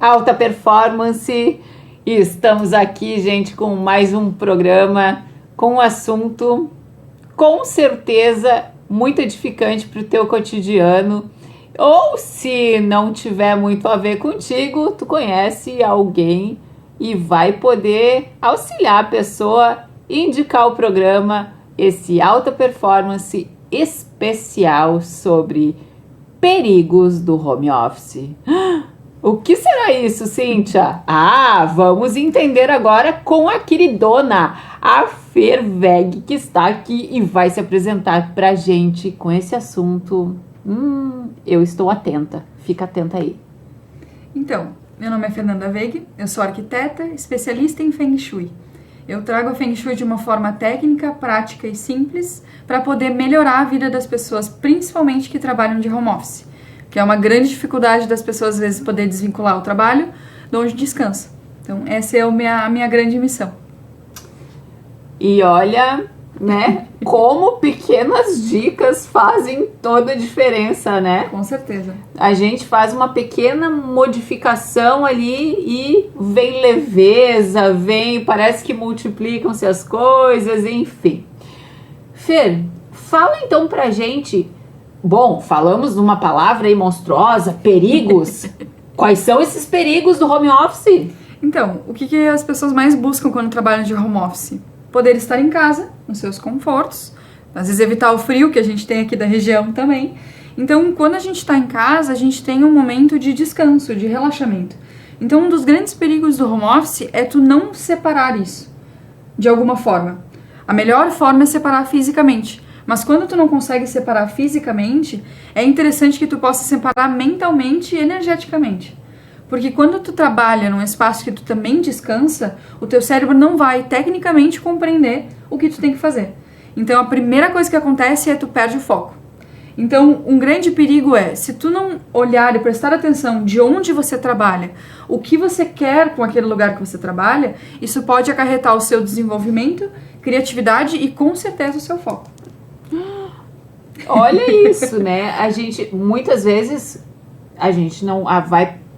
Alta Performance. E estamos aqui, gente, com mais um programa com um assunto com certeza muito edificante para o teu cotidiano. Ou se não tiver muito a ver contigo, tu conhece alguém e vai poder auxiliar a pessoa e indicar o programa, esse Alta Performance especial sobre perigos do home office. O que será isso, Cíntia? Vamos entender agora com a queridona, a Fer Weg, que está aqui e vai se apresentar pra gente com esse assunto. Eu estou atenta, fica atenta aí. Então, meu nome é Fernanda Weg, eu sou arquiteta, especialista em Feng Shui. Eu trago o Feng Shui de uma forma técnica, prática e simples para poder melhorar a vida das pessoas, principalmente que trabalham de home office, que é uma grande dificuldade das pessoas às vezes poder desvincular o trabalho de onde descansa. Então, essa é a minha grande missão. E olha, né, como pequenas dicas fazem toda a diferença, né? Com certeza. A gente faz uma pequena modificação ali e vem leveza, parece que multiplicam-se as coisas, enfim. Fer, fala então pra gente. Bom, falamos de uma palavra aí monstruosa, perigos. Quais são esses perigos do home office? Então, o que as pessoas mais buscam quando trabalham de home office? Poder estar em casa, nos seus confortos, às vezes evitar o frio que a gente tem aqui da região também. Então, quando a gente está em casa, a gente tem um momento de descanso, de relaxamento. Então, um dos grandes perigos do home office é tu não separar isso, de alguma forma. A melhor forma é separar fisicamente. Mas quando tu não consegue separar fisicamente, é interessante que tu possa separar mentalmente e energeticamente. Porque quando tu trabalha num espaço que tu também descansa, o teu cérebro não vai tecnicamente compreender o que tu tem que fazer. Então a primeira coisa que acontece é tu perde o foco. Então um grande perigo é, se tu não olhar e prestar atenção de onde você trabalha, o que você quer com aquele lugar que você trabalha, isso pode acarretar o seu desenvolvimento, criatividade e com certeza o seu foco. Olha isso, né? A gente, muitas vezes, a gente não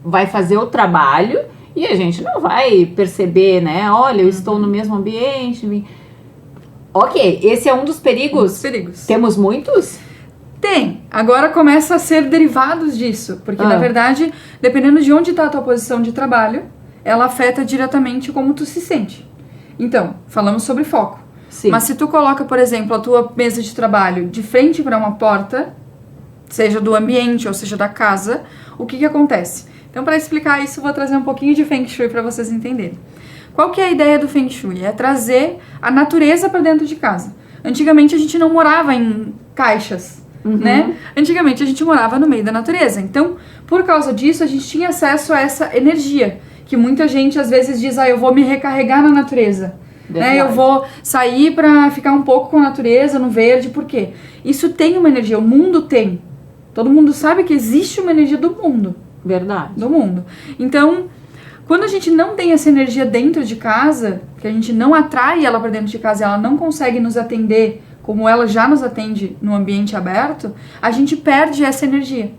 vai fazer o trabalho e a gente não vai perceber, né? Olha, eu estou no mesmo ambiente. Ok, esse é um dos perigos. Temos muitos? Tem. Agora começa a ser derivados disso. Porque, na verdade, dependendo de onde está a tua posição de trabalho, ela afeta diretamente como tu se sente. Então, falamos sobre foco. Sim. Mas se tu coloca, por exemplo, a tua mesa de trabalho de frente para uma porta, seja do ambiente ou seja da casa, o que acontece? Então, para explicar isso, eu vou trazer um pouquinho de Feng Shui para vocês entenderem. Qual que é a ideia do Feng Shui? É trazer a natureza para dentro de casa. Antigamente, a gente não morava em caixas, né? Antigamente, a gente morava no meio da natureza. Então, por causa disso, a gente tinha acesso a essa energia, que muita gente, às vezes, diz, eu vou me recarregar na natureza. Né? Eu vou sair para ficar um pouco com a natureza, no verde, por quê? Isso tem uma energia, o mundo tem. Todo mundo sabe que existe uma energia do mundo. Verdade. Do mundo. Então, quando a gente não tem essa energia dentro de casa, que a gente não atrai ela para dentro de casa e ela não consegue nos atender como ela já nos atende no ambiente aberto, a gente perde essa energia.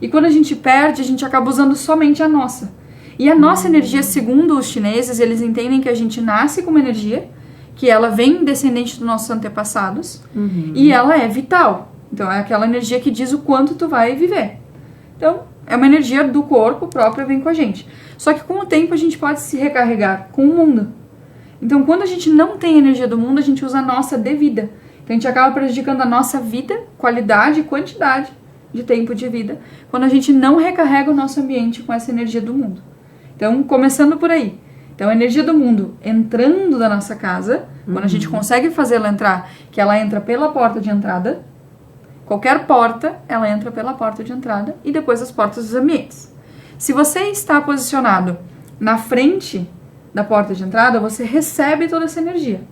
E quando a gente perde, a gente acaba usando somente a nossa. E a nossa energia, segundo os chineses, eles entendem que a gente nasce com uma energia, que ela vem descendente dos nossos antepassados, e ela é vital. Então, é aquela energia que diz o quanto tu vai viver. Então, é uma energia do corpo própria, vem com a gente. Só que com o tempo a gente pode se recarregar com o mundo. Então, quando a gente não tem energia do mundo, a gente usa a nossa devida. Então, a gente acaba prejudicando a nossa vida, qualidade e quantidade de tempo de vida, quando a gente não recarrega o nosso ambiente com essa energia do mundo. Então, começando por aí. Então, a energia do mundo entrando da nossa casa, quando a gente consegue fazer ela entrar, que ela entra pela porta de entrada, qualquer porta, ela entra pela porta de entrada e depois as portas dos ambientes. Se você está posicionado na frente da porta de entrada, você recebe toda essa energia.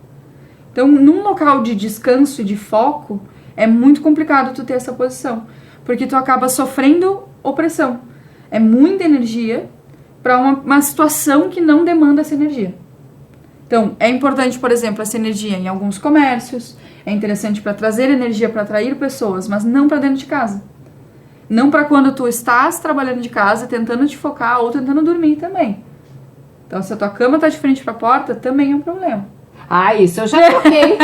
Então, num local de descanso e de foco, é muito complicado tu ter essa posição, porque tu acaba sofrendo opressão. É muita energia para uma situação que não demanda essa energia. Então, é importante, por exemplo, essa energia em alguns comércios, é interessante para trazer energia, para atrair pessoas, mas não para dentro de casa. Não para quando tu estás trabalhando de casa, tentando te focar ou tentando dormir também. Então, se a tua cama tá de frente pra porta, também é um problema. Ah, isso eu já troquei.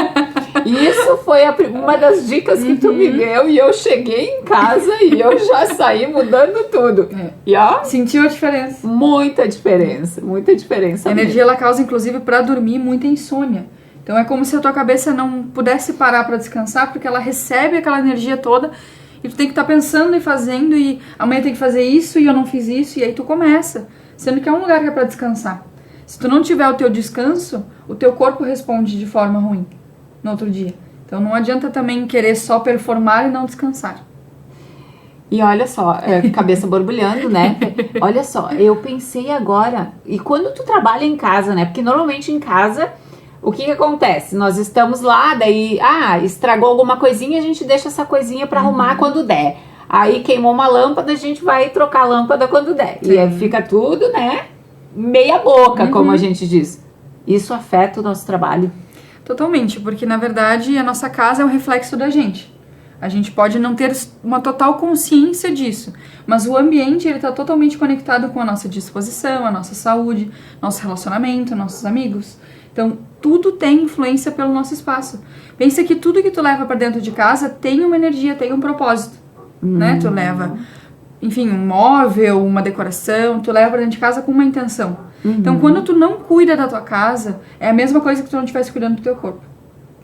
Isso foi uma das dicas que tu me deu e eu cheguei em casa e eu já saí mudando tudo. E ó, sentiu a diferença? Muita diferença, muita diferença. A energia ela causa, inclusive, para dormir, muita insônia. Então é como se a tua cabeça não pudesse parar para descansar, porque ela recebe aquela energia toda e tu tem que estar pensando e fazendo e amanhã tem que fazer isso e eu não fiz isso e aí tu começa, sendo que é um lugar que é para descansar. Se tu não tiver o teu descanso, o teu corpo responde de forma ruim no outro dia. Então não adianta também querer só performar e não descansar. E olha só, cabeça borbulhando, né? Olha só, eu pensei agora, e quando tu trabalha em casa, né? Porque normalmente em casa, o que acontece? Nós estamos lá, daí, estragou alguma coisinha, a gente deixa essa coisinha pra arrumar quando der. Aí queimou uma lâmpada, a gente vai trocar a lâmpada quando der. Sim. E aí fica tudo, né? Meia boca, como a gente diz. Isso afeta o nosso trabalho? Totalmente, porque na verdade a nossa casa é um reflexo da gente. A gente pode não ter uma total consciência disso, mas o ambiente ele está totalmente conectado com a nossa disposição, a nossa saúde, nosso relacionamento, nossos amigos. Então, tudo tem influência pelo nosso espaço. Pensa que tudo que tu leva para dentro de casa tem uma energia, tem um propósito, né? Tu leva, enfim, um móvel, uma decoração, tu leva para dentro de casa com uma intenção. Então, quando tu não cuida da tua casa, é a mesma coisa que tu não estivesse cuidando do teu corpo.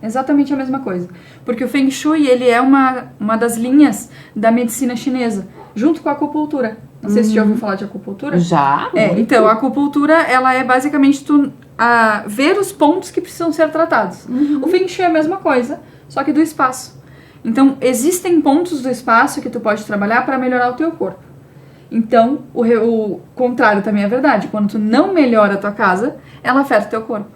Exatamente a mesma coisa. Porque o Feng Shui, ele é uma das linhas da medicina chinesa, junto com a acupuntura. Não sei se você já ouviu falar de acupuntura. Já. Então, a acupuntura, ela é basicamente tu ver os pontos que precisam ser tratados. O Feng Shui é a mesma coisa, só que do espaço. Então, existem pontos do espaço que tu pode trabalhar para melhorar o teu corpo. Então, o contrário também é verdade. Quando tu não melhora a tua casa, ela afeta o teu corpo.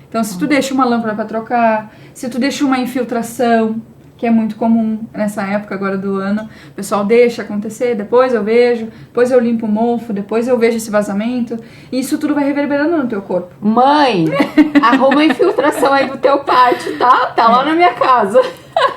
Então, se tu deixa uma lâmpada para trocar, se tu deixa uma infiltração, que é muito comum nessa época agora do ano, o pessoal deixa acontecer, depois eu vejo, depois eu limpo o mofo, depois eu vejo esse vazamento, e isso tudo vai reverberando no teu corpo. Mãe, arruma a infiltração aí do teu pátio, tá? Tá lá na minha casa.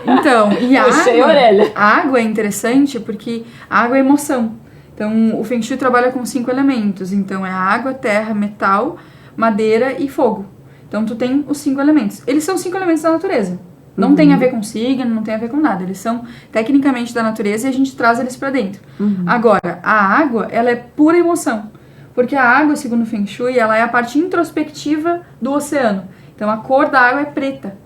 Então, e a orelha. água é interessante porque a água é emoção. Então, o Feng Shui trabalha com 5 elementos. Então, é água, terra, metal, madeira e fogo. Então, tu tem os 5 elementos. Eles são 5 elementos da natureza. Não tem a ver com signo, não tem a ver com nada. Eles são tecnicamente da natureza e a gente traz eles pra dentro. Agora, a água, ela é pura emoção. Porque a água, segundo o Feng Shui, ela é a parte introspectiva do oceano. Então, a cor da água é preta.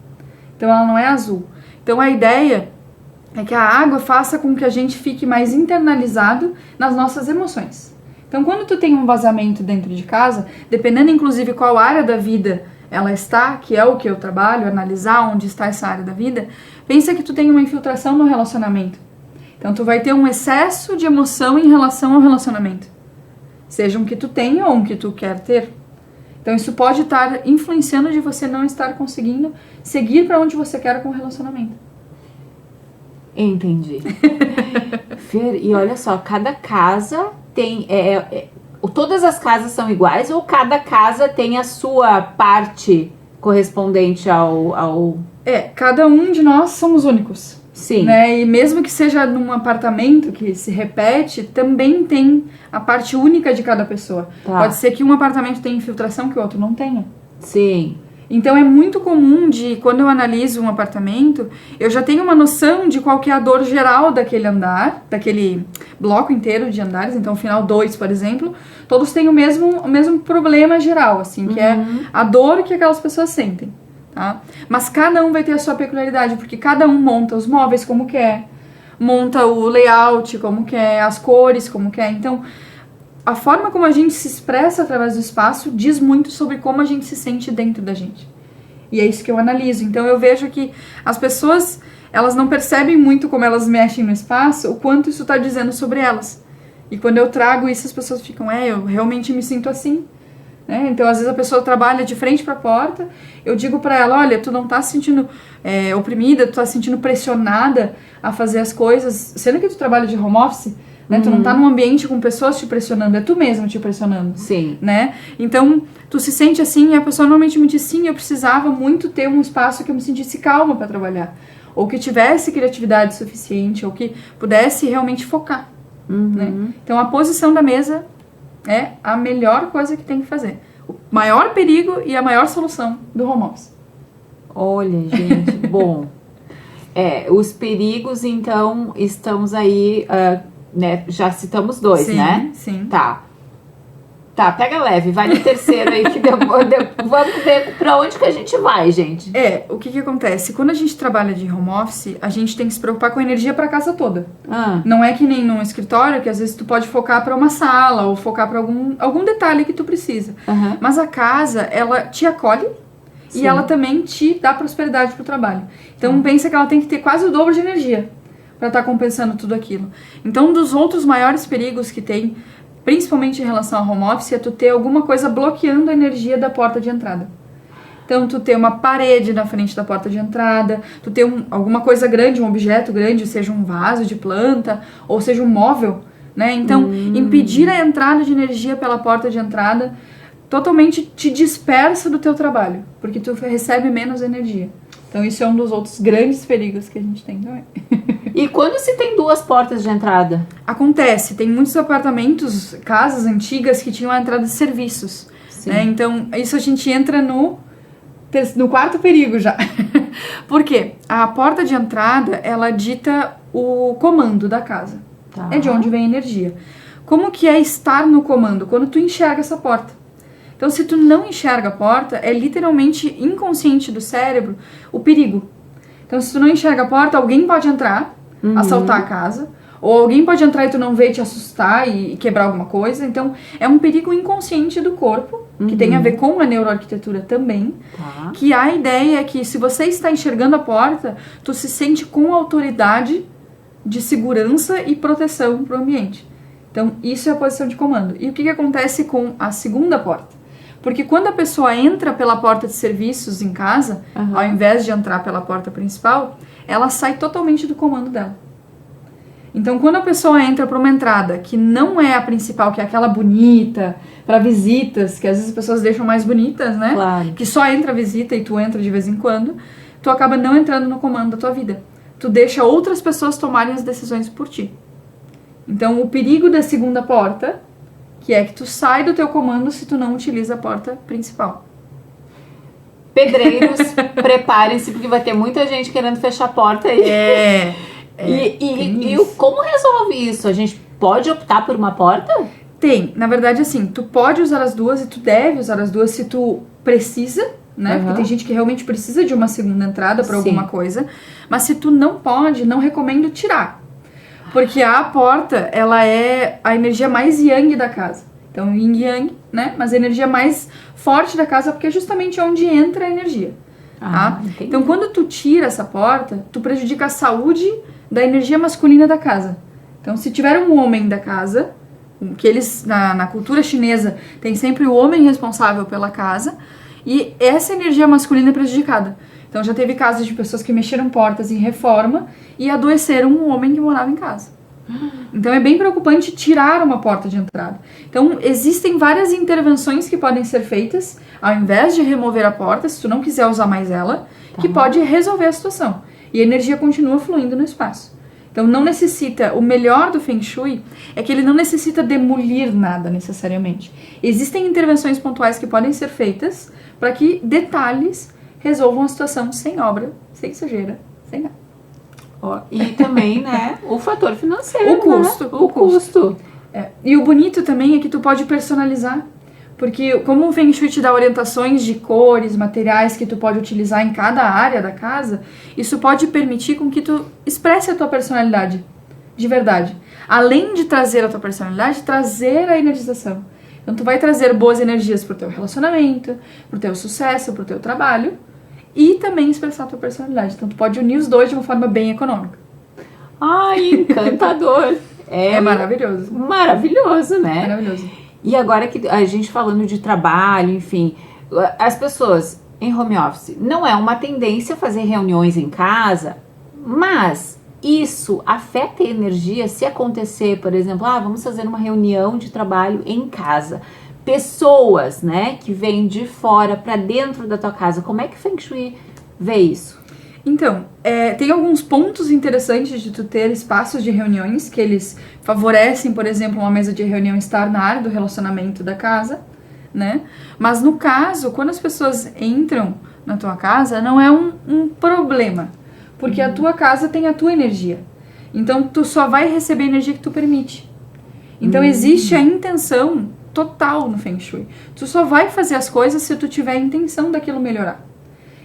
Então, ela não é azul. Então, a ideia é que a água faça com que a gente fique mais internalizado nas nossas emoções. Então, quando tu tem um vazamento dentro de casa, dependendo inclusive qual área da vida ela está, que é o que eu trabalho, analisar onde está essa área da vida, pensa que tu tem uma infiltração no relacionamento. Então, tu vai ter um excesso de emoção em relação ao relacionamento. Seja um que tu tenha ou um que tu quer ter. Então, isso pode estar influenciando de você não estar conseguindo seguir para onde você quer com o relacionamento. Entendi. Fer, e olha só, cada casa tem... todas as casas são iguais ou cada casa tem a sua parte correspondente ao... Cada um de nós somos únicos. Sim. Né? E mesmo que seja num apartamento que se repete, também tem a parte única de cada pessoa. Tá. Pode ser que um apartamento tenha infiltração que o outro não tenha. Sim. Então é muito comum quando eu analiso um apartamento, eu já tenho uma noção de qual que é a dor geral daquele andar, daquele bloco inteiro de andares. Então, final 2, por exemplo, todos têm o mesmo problema geral, assim, que é a dor que aquelas pessoas sentem, tá? Mas cada um vai ter a sua peculiaridade, porque cada um monta os móveis como quer, monta o layout como quer, as cores como quer. Então, a forma como a gente se expressa através do espaço diz muito sobre como a gente se sente dentro da gente. E é isso que eu analiso. Então eu vejo que as pessoas, elas não percebem muito como elas mexem no espaço, o quanto isso está dizendo sobre elas. E quando eu trago isso, as pessoas ficam, eu realmente me sinto assim. Né? Então às vezes a pessoa trabalha de frente para a porta, eu digo para ela, olha, tu não tá se sentindo oprimida, tu tá se sentindo pressionada a fazer as coisas, sendo que tu trabalha de home office, né? Tu não tá num ambiente com pessoas te pressionando, é tu mesmo te pressionando. Sim. Né? Então, tu se sente assim, e a pessoa normalmente me diz, sim, eu precisava muito ter um espaço que eu me sentisse calma para trabalhar. ou que tivesse criatividade suficiente, ou que pudesse realmente focar. Né? Então, a posição da mesa é a melhor coisa que tem que fazer. O maior perigo e a maior solução do home office. Olha, gente, bom. Os perigos, então, estamos aí, né? Já citamos 2, sim, né? Sim. Tá, pega leve, vai no terceiro aí, que depois, vamos ver pra onde que a gente vai, gente. O que acontece? Quando a gente trabalha de home office, a gente tem que se preocupar com a energia pra casa toda. Não é que nem num escritório, que às vezes tu pode focar pra uma sala, ou focar pra algum detalhe que tu precisa. Mas a casa, ela te acolhe, sim, e ela também te dá prosperidade pro trabalho. Então pensa que ela tem que ter quase o dobro de energia pra estar compensando tudo aquilo. Então um dos outros maiores perigos que tem, principalmente em relação ao home office, é tu ter alguma coisa bloqueando a energia da porta de entrada. Então, tu ter uma parede na frente da porta de entrada, tu ter alguma coisa grande, um objeto grande, seja um vaso de planta, ou seja um móvel, né? Então, impedir a entrada de energia pela porta de entrada totalmente te dispersa do teu trabalho, porque tu recebe menos energia. Então, isso é um dos outros grandes perigos que a gente tem também. E quando se tem 2 portas de entrada? Acontece, tem muitos apartamentos, casas antigas que tinham a entrada de serviços. Né? Então, isso a gente entra no 4º perigo já. Por quê? A porta de entrada, ela dita o comando da casa. É de onde vem a energia. Como que é estar no comando? Quando tu enxerga essa porta. Então, se tu não enxerga a porta, é literalmente inconsciente do cérebro o perigo. Então, se tu não enxerga a porta, alguém pode entrar, assaltar a casa, ou alguém pode entrar e tu não vê e te assustar e quebrar alguma coisa. Então, é um perigo inconsciente do corpo, que tem a ver com a neuroarquitetura também, que a ideia é que se você está enxergando a porta, tu se sente com autoridade de segurança e proteção para o ambiente. Então, isso é a posição de comando. E o que acontece com a segunda porta? Porque quando a pessoa entra pela porta de serviços em casa, ao invés de entrar pela porta principal, ela sai totalmente do comando dela. Então, quando a pessoa entra para uma entrada que não é a principal, que é aquela bonita, para visitas, que às vezes as pessoas deixam mais bonitas, né? Claro. Que só entra visita e tu entra de vez em quando, tu acaba não entrando no comando da tua vida. Tu deixa outras pessoas tomarem as decisões por ti. Então, o perigo da segunda porta, que é que tu sai do teu comando se tu não utiliza a porta principal. Pedreiros, preparem-se, porque vai ter muita gente querendo fechar a porta aí. E como resolve isso? A gente pode optar por uma porta? Tem. Na verdade, assim, tu pode usar as duas e tu deve usar as duas se tu precisa, né? Porque tem gente que realmente precisa de uma segunda entrada para alguma coisa. Mas se tu não pode, não recomendo tirar. Porque a porta, ela é a energia mais yang da casa. Então, yin e yang, né? Mas a energia mais forte da casa, porque é justamente onde entra a energia. Tá? Então, quando tu tira essa porta, tu prejudica a saúde da energia masculina da casa. Então, se tiver um homem da casa, que eles, na cultura chinesa, tem sempre o homem responsável pela casa, e essa energia masculina é prejudicada. Então, já teve casos de pessoas que mexeram portas em reforma e adoeceram um homem que morava em casa. Então, é bem preocupante tirar uma porta de entrada. Então, existem várias intervenções que podem ser feitas, ao invés de remover a porta, se tu não quiser usar mais ela, que pode resolver a situação. E a energia continua fluindo no espaço. Então, não necessita... O melhor do Feng Shui é que ele não necessita demolir nada, necessariamente. Existem intervenções pontuais que podem ser feitas para que detalhes resolvam a situação sem obra, sem sujeira, sem nada. E também, né, o fator financeiro, o custo. Né? O custo. E o bonito também é que tu pode personalizar. Porque como o Feng Shui te dá orientações de cores, materiais que tu pode utilizar em cada área da casa, isso pode permitir com que tu expresse a tua personalidade de verdade. Além de trazer a tua personalidade, trazer a energização. Então tu vai trazer boas energias pro teu relacionamento, pro teu sucesso, pro teu trabalho, e também expressar a tua personalidade. Então tu pode unir os dois de uma forma bem econômica. Ai, encantador. É maravilhoso. Maravilhoso, né? Maravilhoso. E agora que a gente falando de trabalho, enfim, as pessoas em home office, não é uma tendência fazer reuniões em casa, mas isso afeta a energia se acontecer, por exemplo, vamos fazer uma reunião de trabalho em casa. Pessoas, né, que vêm de fora para dentro da tua casa, como é que o Feng Shui vê isso? Então, tem alguns pontos interessantes de tu ter espaços de reuniões, que eles favorecem, por exemplo, uma mesa de reunião estar na área do relacionamento da casa, né? Mas no caso, quando as pessoas entram na tua casa, não é um problema, porque a tua casa tem a tua energia. Então, tu só vai receber a energia que tu permite. Então, existe a intenção total no Feng Shui. Tu só vai fazer as coisas se tu tiver a intenção daquilo melhorar.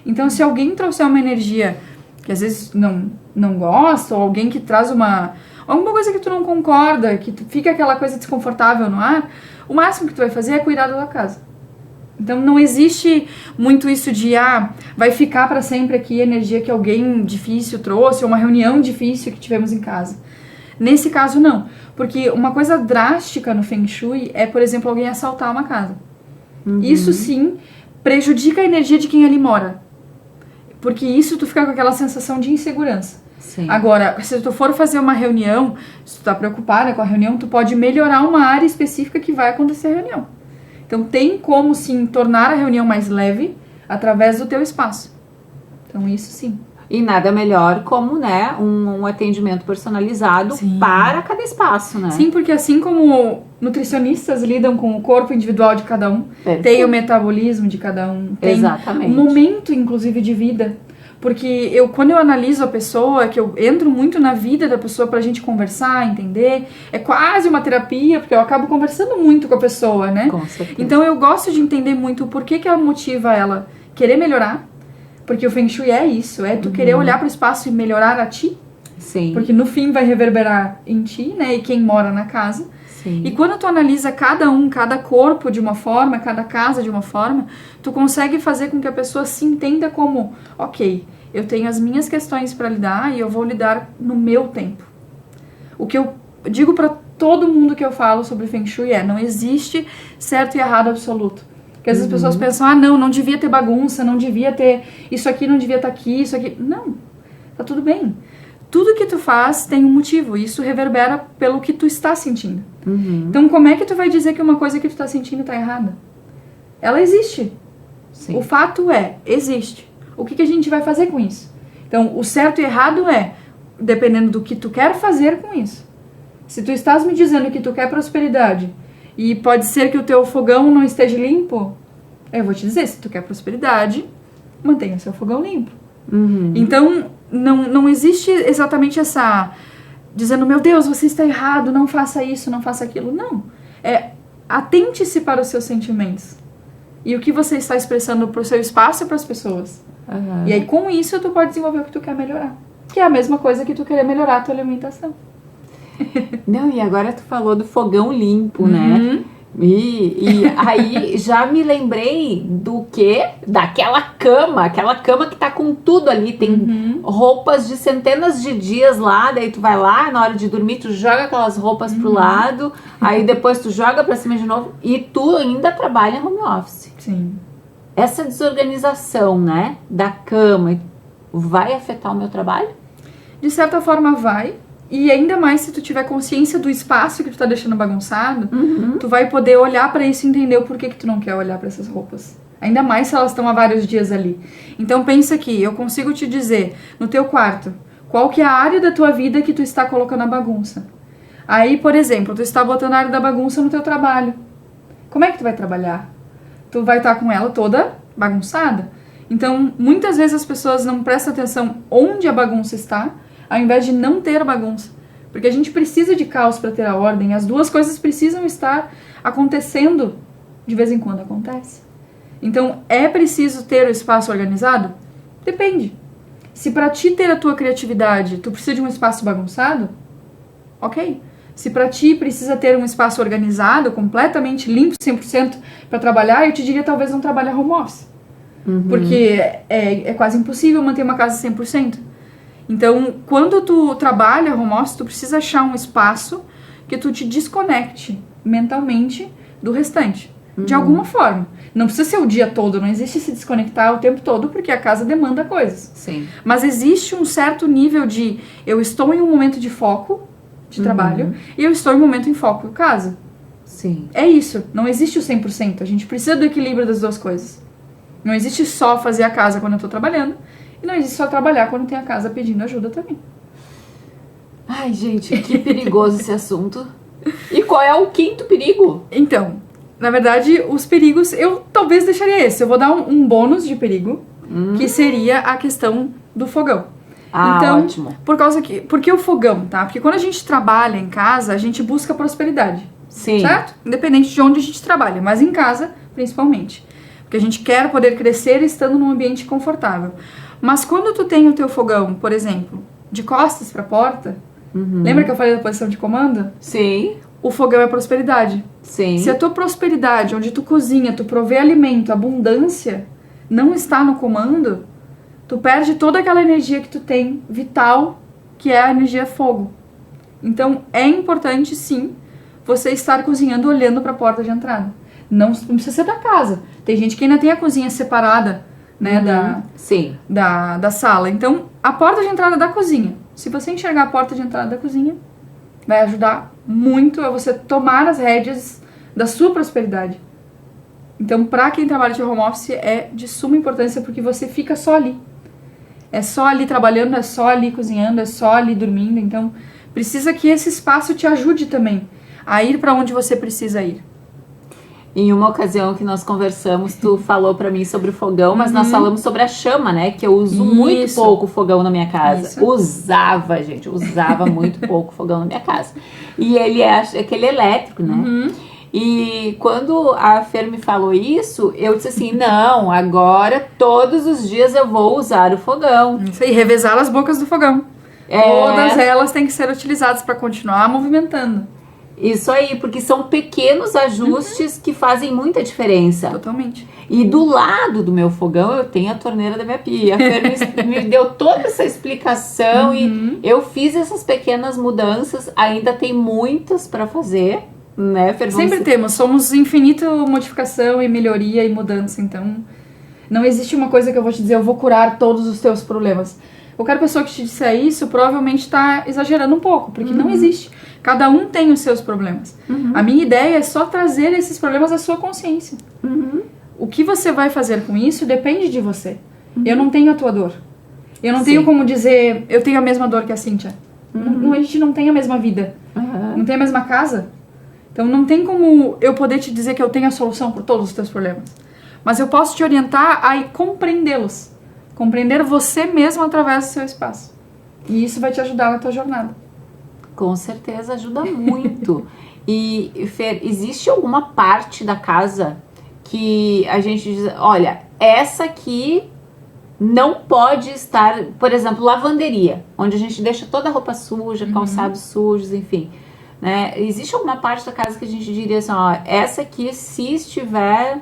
Então, se alguém trouxer uma energia que às vezes não gosta, ou alguém que traz alguma coisa que tu não concorda, que fica aquela coisa desconfortável no ar, o máximo que tu vai fazer é cuidar da tua casa. Então, não existe muito isso de, vai ficar para sempre aqui a energia que alguém difícil trouxe, ou uma reunião difícil que tivemos em casa. Nesse caso, não. Porque uma coisa drástica no Feng Shui é, por exemplo, alguém assaltar uma casa. Isso, sim, prejudica a energia de quem ali mora. Porque isso tu fica com aquela sensação de insegurança. Sim. Agora, se tu for fazer uma reunião, se tu tá preocupada com a reunião, tu pode melhorar uma área específica que vai acontecer a reunião. Então, tem como, sim, tornar a reunião mais leve através do teu espaço. Então, isso sim. E nada melhor como, né, um atendimento personalizado para cada espaço, né? Sim, porque assim como nutricionistas lidam com o corpo individual de cada um, tem o metabolismo de cada um, tem um momento, inclusive, de vida. Porque quando eu analiso a pessoa, que eu entro muito na vida da pessoa pra gente conversar, entender, é quase uma terapia, porque eu acabo conversando muito com a pessoa, né? Com certeza. Então eu gosto de entender muito o porquê que ela motiva ela querer melhorar. Porque o Feng Shui é isso, é tu querer olhar para o espaço e melhorar a ti. Sim. Porque no fim vai reverberar em ti, né? E quem mora na casa. Sim. E quando tu analisa cada corpo de uma forma, cada casa de uma forma, tu consegue fazer com que a pessoa se entenda como, ok, eu tenho as minhas questões para lidar e eu vou lidar no meu tempo. O que eu digo para todo mundo que eu falo sobre Feng Shui não existe certo e errado absoluto. Porque às vezes as pessoas pensam, não devia ter bagunça, não devia ter, isso aqui não devia estar aqui, isso aqui. Não, tá tudo bem. Tudo que tu faz tem um motivo, e isso reverbera pelo que tu está sentindo. Então, como é que tu vai dizer que uma coisa que tu tá sentindo tá errada? Ela existe. Sim. O fato existe. O que a gente vai fazer com isso? Então, o certo e errado dependendo do que tu quer fazer com isso. Se tu estás me dizendo que tu quer prosperidade, e pode ser que o teu fogão não esteja limpo, eu vou te dizer, se tu quer prosperidade, mantenha o seu fogão limpo. Então, não existe exatamente essa... Dizendo, meu Deus, você está errado, não faça isso, não faça aquilo. Não. Atente-se para os seus sentimentos. E o que você está expressando para o seu espaço e para as pessoas. E aí, com isso, tu pode desenvolver o que tu quer melhorar. Que é a mesma coisa que tu querer melhorar a tua alimentação. Não, e agora tu falou do fogão limpo, né? E aí já me lembrei daquela cama que tá com tudo ali, tem roupas de centenas de dias lá, daí tu vai lá, na hora de dormir, tu joga aquelas roupas pro lado, aí depois tu joga pra cima de novo, e tu ainda trabalha home office. Sim. Essa desorganização, né, da cama, vai afetar o meu trabalho? De certa forma vai. E ainda mais se tu tiver consciência do espaço que tu tá deixando bagunçado, tu vai poder olhar pra isso e entender o porquê que tu não quer olhar pra essas roupas. Ainda mais se elas estão há vários dias ali. Então pensa aqui, eu consigo te dizer, no teu quarto, qual que é a área da tua vida que tu está colocando a bagunça. Aí, por exemplo, tu está botando a área da bagunça no teu trabalho. Como é que tu vai trabalhar? Tu vai estar com ela toda bagunçada? Então, muitas vezes as pessoas não prestam atenção onde a bagunça está, ao invés de não ter bagunça. Porque a gente precisa de caos para ter a ordem. As duas coisas precisam estar acontecendo. De vez em quando acontece. Então, é preciso ter o espaço organizado? Depende. Se para ti ter a tua criatividade, tu precisa de um espaço bagunçado, ok. Se para ti precisa ter um espaço organizado, completamente limpo, 100% para trabalhar, eu te diria talvez não trabalhar home office. Porque é quase impossível manter uma casa 100%. Então, quando tu trabalha home office, tu precisa achar um espaço que tu te desconecte mentalmente do restante. De alguma forma. Não precisa ser o dia todo, não existe se desconectar o tempo todo, porque a casa demanda coisas. Sim. Mas existe um certo nível de... Eu estou em um momento de foco, de trabalho, e eu estou em um momento em foco em casa. Sim. É isso. Não existe o 100%. A gente precisa do equilíbrio das duas coisas. Não existe só fazer a casa quando eu tô trabalhando E não existe só trabalhar quando tem a casa pedindo ajuda também. Ai, gente, que perigoso esse assunto. E qual é o quinto perigo? Então, na verdade, os perigos, eu talvez deixaria esse. Eu vou dar um bônus de perigo, que seria a questão do fogão. Ah, então, ótimo. Porque o fogão, tá? Porque quando a gente trabalha em casa, a gente busca prosperidade. Sim. Certo? Independente de onde a gente trabalha, mas em casa, principalmente. Porque a gente quer poder crescer estando num ambiente confortável. Mas quando tu tem o teu fogão, por exemplo, de costas pra porta, lembra que eu falei da posição de comando? Sim. O fogão é prosperidade. Sim. Se a tua prosperidade, onde tu cozinha, tu provê alimento, abundância, não está no comando, tu perde toda aquela energia que tu tem, vital, que é a energia fogo. Então, é importante, sim, você estar cozinhando olhando para a porta de entrada. Não precisa ser da casa. Tem gente que ainda tem a cozinha separada, né, Sim. da sala. Então, a porta de entrada da cozinha. Se você enxergar a porta de entrada da cozinha, vai ajudar muito a você tomar as rédeas da sua prosperidade. Então, para quem trabalha de home office, é de suma importância porque você fica só ali. É só ali trabalhando, é só ali cozinhando, é só ali dormindo. Então, precisa que esse espaço te ajude também a ir para onde você precisa ir. Em uma ocasião que nós conversamos, tu falou pra mim sobre o fogão, mas nós falamos sobre a chama, né? Que eu uso muito pouco o fogão na minha casa. Usava, gente, usava muito pouco o fogão na minha casa. E ele é aquele elétrico, né? E quando a Fer me falou isso, eu disse assim, não, agora todos os dias eu vou usar o fogão. Isso aí, revezar as bocas do fogão. Todas elas têm que ser utilizadas para continuar movimentando. Isso aí, porque são pequenos ajustes que fazem muita diferença. Totalmente. E do lado do meu fogão eu tenho a torneira da minha pia. A Fer me deu toda essa explicação e eu fiz essas pequenas mudanças. Ainda tem muitas para fazer, né, Fer? Sempre temos. Somos infinita modificação e melhoria e mudança. Então, não existe uma coisa que eu vou te dizer, eu vou curar todos os teus problemas. Qualquer pessoa que te disser isso provavelmente está exagerando um pouco, porque não existe. Cada um tem os seus problemas. A minha ideia é só trazer esses problemas à sua consciência. O que você vai fazer com isso depende de você. Eu não tenho a tua dor. Eu não tenho como dizer, eu tenho a mesma dor que a Cíntia. A gente não tem a mesma vida. Não tem a mesma casa. Então não tem como eu poder te dizer que eu tenho a solução para todos os teus problemas. Mas eu posso te orientar a compreendê-los. Compreender você mesmo através do seu espaço. E isso vai te ajudar na tua jornada. Com certeza ajuda muito. E, Fer, existe alguma parte da casa que a gente diz, olha, essa aqui não pode estar, por exemplo, lavanderia, onde a gente deixa toda a roupa suja, calçados sujos, enfim. Né? Existe alguma parte da casa que a gente diria assim, ó, essa aqui se estiver...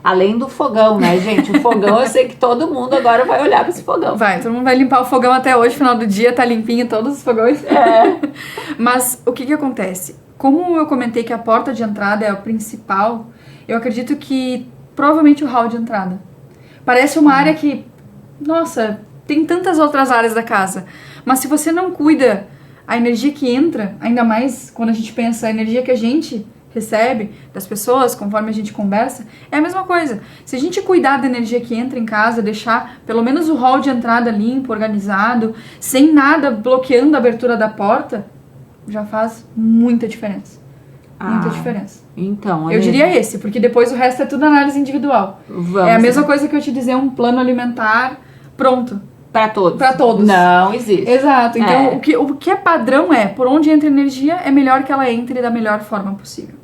Além do fogão, né, gente? O fogão, eu sei que todo mundo agora vai olhar para esse fogão. Todo mundo vai limpar o fogão até hoje, final do dia, tá limpinho todos os fogões. Mas o que acontece? Como eu comentei que a porta de entrada é a principal, eu acredito que provavelmente o hall de entrada. Parece uma área que, nossa, tem tantas outras áreas da casa. Mas se você não cuida a energia que entra, ainda mais quando a gente pensa a energia que a gente recebe das pessoas, conforme a gente conversa, é a mesma coisa. Se a gente cuidar da energia que entra em casa, deixar pelo menos o hall de entrada limpo, organizado, sem nada bloqueando a abertura da porta, já faz muita diferença. Muita diferença. Então, eu diria esse, porque depois o resto é tudo análise individual. É a mesma coisa que eu te dizer um plano alimentar pronto. Para todos. Para todos. Não existe. Exato. Então, o que é padrão é, por onde entra energia, é melhor que ela entre da melhor forma possível.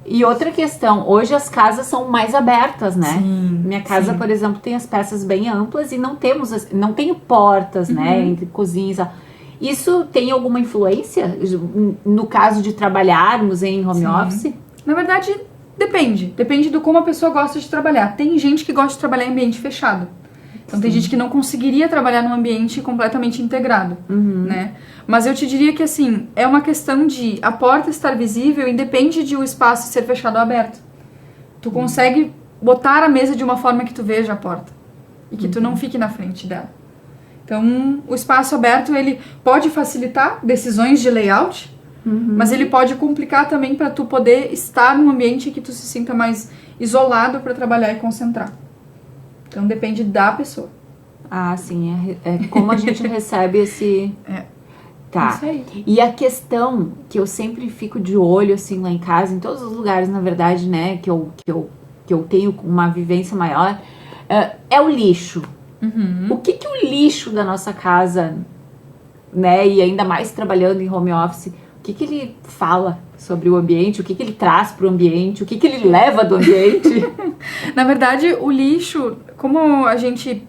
E outra questão, hoje as casas são mais abertas, né? Sim, Minha casa, por exemplo, tem as peças bem amplas e não tenho portas, né, entre cozinhas. Isso tem alguma influência no caso de trabalharmos em home office? Na verdade, depende. Depende do como a pessoa gosta de trabalhar. Tem gente que gosta de trabalhar em ambiente fechado. Então tem gente que não conseguiria trabalhar num ambiente completamente integrado, né? Mas eu te diria que assim, é uma questão de a porta estar visível independe de o espaço ser fechado ou aberto. Tu consegue botar a mesa de uma forma que tu veja a porta e que tu não fique na frente dela. Então, o espaço aberto, ele pode facilitar decisões de layout, mas ele pode complicar também para tu poder estar num ambiente que tu se sinta mais isolado para trabalhar e concentrar. Então depende da pessoa. Ah, sim, é como a gente recebe esse... Tá. Isso aí. E a questão que eu sempre fico de olho, assim, lá em casa, em todos os lugares, na verdade, né, que eu tenho uma vivência maior, é o lixo. O que o lixo da nossa casa, né, e ainda mais trabalhando em home office, o que ele fala sobre o ambiente, o que ele traz para o ambiente, o que ele leva do ambiente? Na verdade, o lixo, como a gente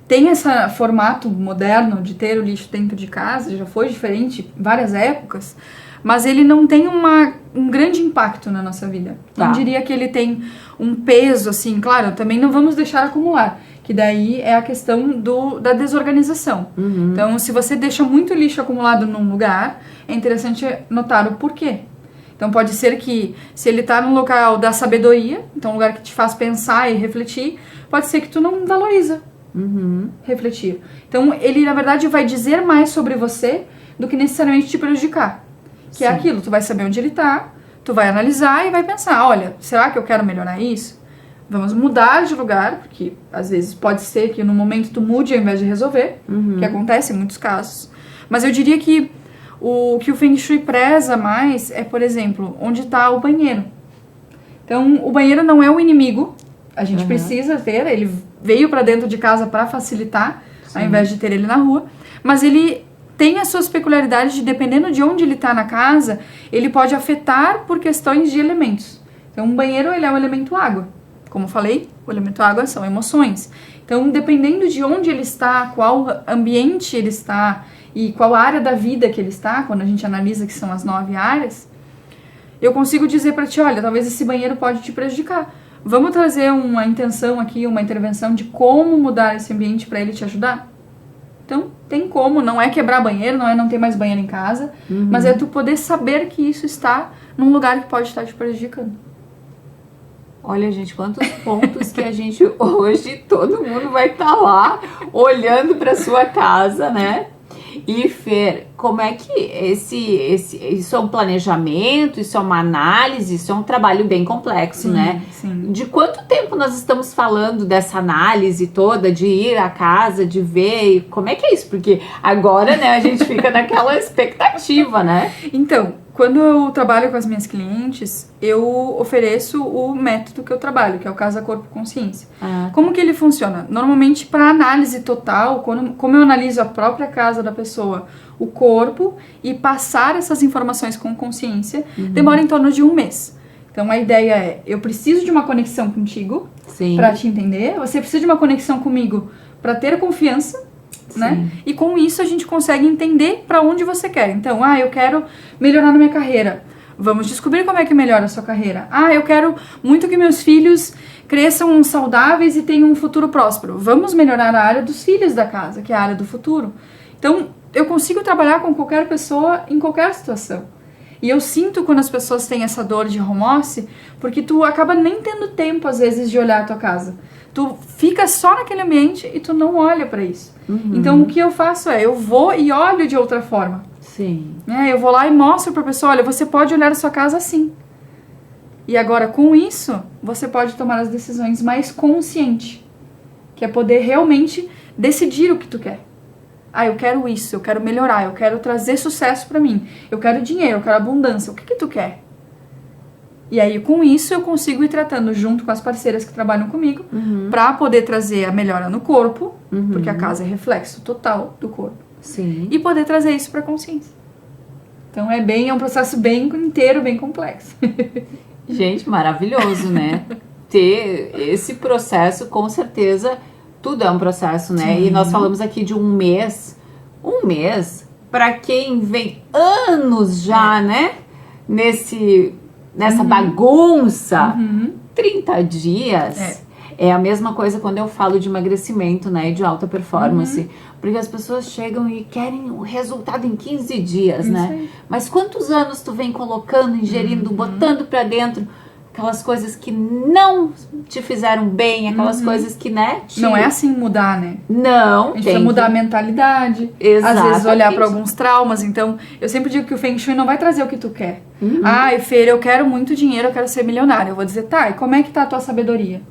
tem esse formato moderno de ter o lixo dentro de casa, já foi diferente em várias épocas, mas ele não tem um grande impacto na nossa vida. Tá. Não diria que ele tem um peso, assim, claro, também não vamos deixar acumular, que daí é a questão da desorganização. Então, se você deixa muito lixo acumulado num lugar, é interessante notar o porquê. Então, pode ser que, se ele está num local da sabedoria, então um lugar que te faz pensar e refletir, pode ser que tu não valoriza refletir. Então, ele, na verdade, vai dizer mais sobre você do que necessariamente te prejudicar. Que é aquilo, tu vai saber onde ele tá, tu vai analisar e vai pensar, olha, será que eu quero melhorar isso? Vamos mudar de lugar, porque às vezes pode ser que no momento tu mude ao invés de resolver, que acontece em muitos casos. Mas eu diria que o que o Feng Shui preza mais é, por exemplo, onde está o banheiro. Então, o banheiro não é o inimigo, a gente precisa ter, ele veio para dentro de casa para facilitar, ao invés de ter ele na rua, mas ele tem as suas peculiaridades de, dependendo de onde ele está na casa, ele pode afetar por questões de elementos. Então, um banheiro, ele é o elemento água. Como eu falei, o elemento água são emoções. Então, dependendo de onde ele está, qual ambiente ele está e qual área da vida que ele está, quando a gente analisa que são as 9 áreas, eu consigo dizer para ti, olha, talvez esse banheiro pode te prejudicar. Vamos trazer uma intenção aqui, uma intervenção de como mudar esse ambiente para ele te ajudar? Então, tem como, não é quebrar banheiro, não é não ter mais banheiro em casa, mas é tu poder saber que isso está num lugar que pode estar te prejudicando. Olha, gente, quantos pontos que a gente hoje, todo mundo vai estar lá olhando para sua casa, né? E Fer, como é que isso é um planejamento, isso é uma análise, isso é um trabalho bem complexo, né? Sim. De quanto tempo nós estamos falando dessa análise toda, de ir à casa, de ver, como é que é isso? Porque agora, né, a gente fica naquela expectativa, né? Então, quando eu trabalho com as minhas clientes, eu ofereço o método que eu trabalho, que é o Casa Corpo Consciência. Como que ele funciona? Normalmente, para análise total, como eu analiso a própria casa da pessoa, o corpo, e passar essas informações com consciência, demora em torno de 1 mês. Então, a ideia é, eu preciso de uma conexão contigo para te entender, você precisa de uma conexão comigo para ter confiança, né? E com isso a gente consegue entender para onde você quer. Então, eu quero melhorar na minha carreira. Vamos descobrir como é que melhora a sua carreira. Eu quero muito que meus filhos cresçam saudáveis e tenham um futuro próspero. Vamos melhorar a área dos filhos da casa, que é a área do futuro. Então, eu consigo trabalhar com qualquer pessoa em qualquer situação. E eu sinto quando as pessoas têm essa dor de home office, porque tu acaba nem tendo tempo, às vezes, de olhar a tua casa. Tu fica só naquele ambiente e tu não olha pra isso. Então, o que eu faço é, eu vou e olho de outra forma. Sim. Eu vou lá e mostro pra pessoa, olha, você pode olhar a sua casa assim. E agora, com isso, você pode tomar as decisões mais consciente. Que é poder realmente decidir o que tu quer. Eu quero isso, eu quero melhorar, eu quero trazer sucesso pra mim. Eu quero dinheiro, eu quero abundância. O que tu quer? E aí, com isso, eu consigo ir tratando junto com as parceiras que trabalham comigo pra poder trazer a melhora no corpo, porque a casa é reflexo total do corpo. Sim. E poder trazer isso pra consciência. Então, é um processo bem inteiro, bem complexo. Gente, maravilhoso, né? Ter esse processo, com certeza, tudo é um processo, né? Sim. E nós falamos aqui de 1 mês. 1 mês, pra quem vem anos já, né? Nessa bagunça, 30 dias é a mesma coisa quando eu falo de emagrecimento, né, de alta performance, porque as pessoas chegam e querem o resultado em 15 dias, né, aí. mas quantos anos tu vem colocando, ingerindo, botando pra dentro aquelas coisas que não te fizeram bem, aquelas coisas que, né, Não é assim mudar, né? Não, A gente precisa mudar a mentalidade, Exatamente. às vezes olhar para alguns traumas. Então, eu sempre digo que o Feng Shui não vai trazer o que tu quer. Fer, eu quero muito dinheiro, eu quero ser milionário. Eu vou dizer, tá, e como é que tá a tua sabedoria?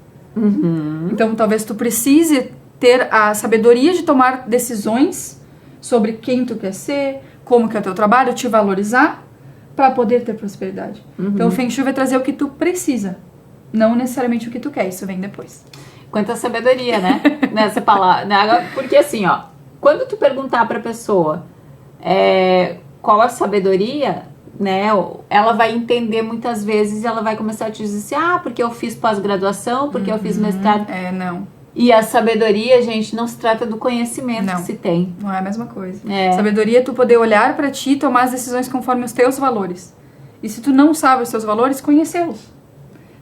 Então, talvez tu precise ter a sabedoria de tomar decisões sobre quem tu quer ser, como que é o teu trabalho, te valorizar, para poder ter prosperidade. Então, o Feng Shui vai trazer o que tu precisa, não necessariamente o que tu quer. Isso vem depois. Quanta sabedoria, né? Nessa palavra. Porque assim, ó, quando tu perguntar pra pessoa qual a sabedoria, né? Ela vai entender muitas vezes e ela vai começar a te dizer assim, porque eu fiz pós-graduação, porque eu fiz mestrado. Não. E a sabedoria, gente, não se trata do conhecimento que se tem. Não é a mesma coisa. Sabedoria é tu poder olhar pra ti e tomar as decisões conforme os teus valores. E se tu não sabe os teus valores, conhecê-los.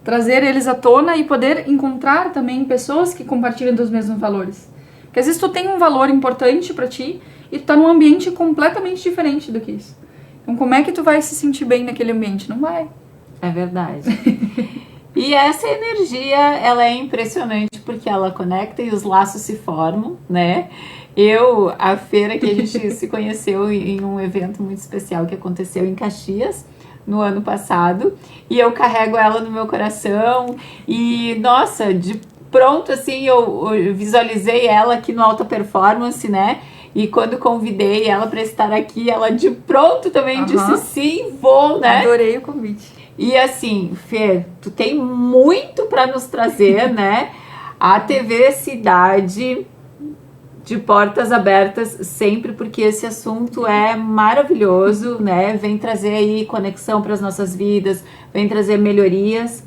Trazer eles à tona e poder encontrar também pessoas que compartilham dos mesmos valores. Porque às vezes tu tem um valor importante pra ti e tu tá num ambiente completamente diferente do que isso. Então como é que tu vai se sentir bem naquele ambiente? Não vai. É verdade. E essa energia, ela é impressionante porque ela conecta e os laços se formam, né? A feira que a gente se conheceu em um evento muito especial que aconteceu em Caxias, no ano passado, e eu carrego ela no meu coração e, nossa, de pronto, assim, eu visualizei ela aqui no Alta Performance, né? E quando convidei ela para estar aqui, ela de pronto também disse sim, vou, né? Adorei o convite. E assim, Fer, tu tem muito para nos trazer, né? A TV Cidade de portas abertas sempre, porque esse assunto é maravilhoso, né? Vem trazer aí conexão para as nossas vidas, vem trazer melhorias.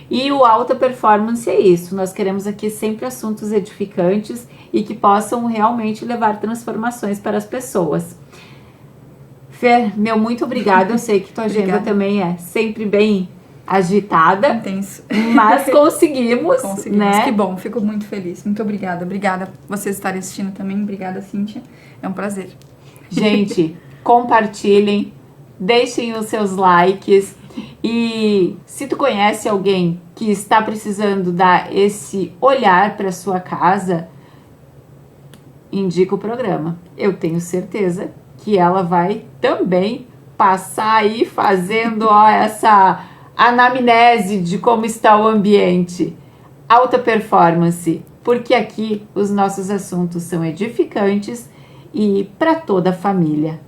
E o Alta Performance é isso. Nós queremos aqui sempre assuntos edificantes e que possam realmente levar transformações para as pessoas. Fer, meu muito obrigada. Eu sei que tua agenda também é sempre bem agitada. Intenso. Mas conseguimos, né? Que bom, fico muito feliz. Muito obrigada. Obrigada por vocês estarem assistindo também. Obrigada, Cíntia. É um prazer. Gente, compartilhem, deixem os seus likes. E se tu conhece alguém que está precisando dar esse olhar para sua casa, indica o programa. Eu tenho certeza que ela vai também passar aí fazendo essa anamnese de como está o ambiente. Alta Performance, porque aqui os nossos assuntos são edificantes e para toda a família.